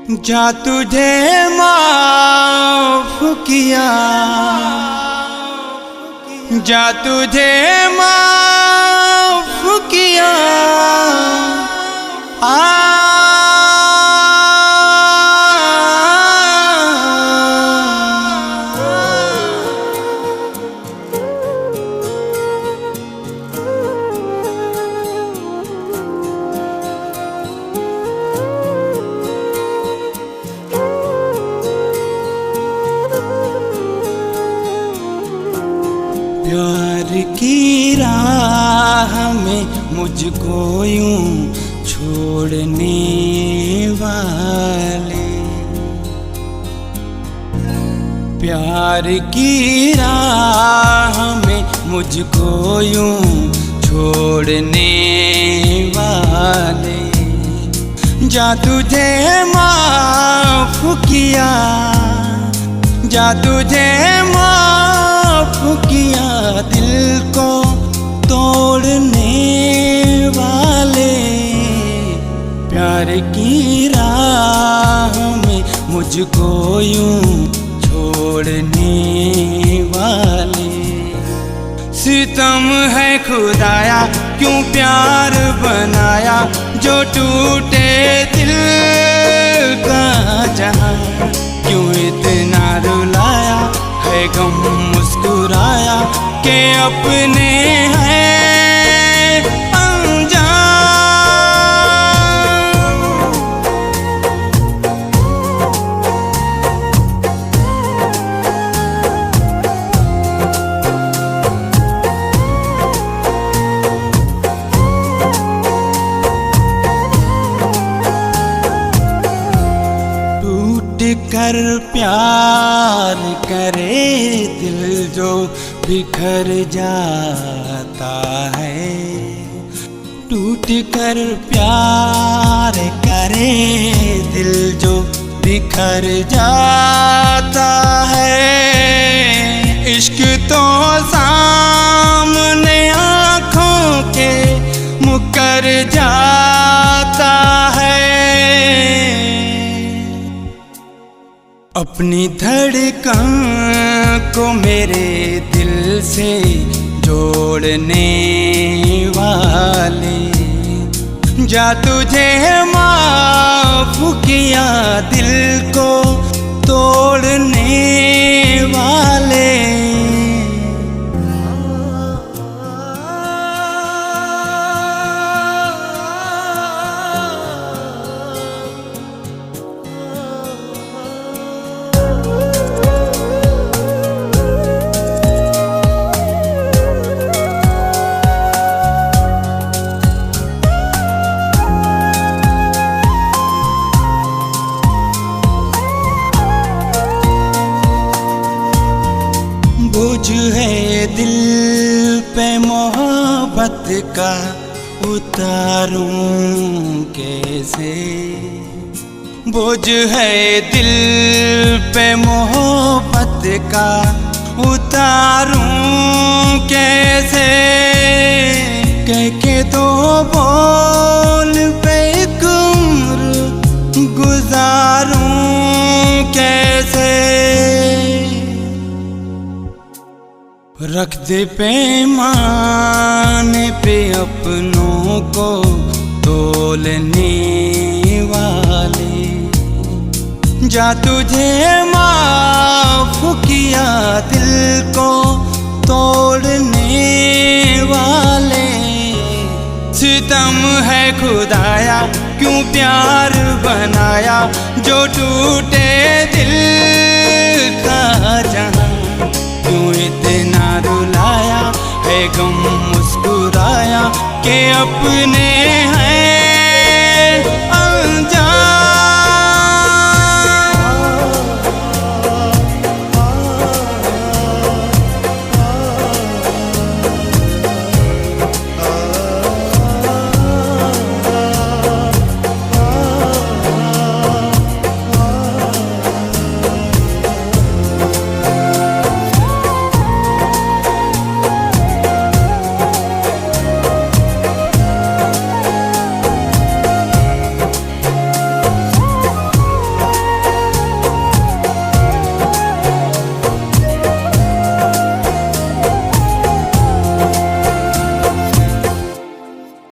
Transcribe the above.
जा तुझे माफ किया, जा तुझे माफ किया। प्यार की राह में मुझको यूं छोड़ने वाले, प्यार की राह में मुझको यूं छोड़ने वाले। जा तुझे माफ किया, जा तुझे माफ किया, दिल को तोड़ने वाले। प्यार की राह में मुझको यूं छोड़ने वाले। सितम है खुदाया क्यों प्यार बनाया, जो टूटे दिल का जहां क्यों इतना रुलाया है, गम मुस्कुराया के अपने हैं अनजान। टूट कर प्यार करे दिल जो बिखर जाता है, टूट कर प्यार करे दिल जो बिखर जाता है। इश्क तो सामने आँखों के मुकर जाता है। अपनी धड़कन को मेरे दिल से जोड़ने वाले। जा तुझे माफ किया, दिल को तोड़ने वाले। बोझ है दिल पे मोहब्बत का, उतारूं कैसे। बोझ है दिल पे मोहब्बत का, उतारूं कैसे। कह के तो बोल पे एक उम्र गुजारूं कैसे। रख दे पैमाने पे अपनों को तोलने वाले। जा तुझे माफ किया, दिल को तोड़ने वाले। सितम है खुदाया क्यों प्यार बनाया, जो टूटे दिल का जहां क्यों इतना रुलाया है, गम मुस्कुराया के अपने हैं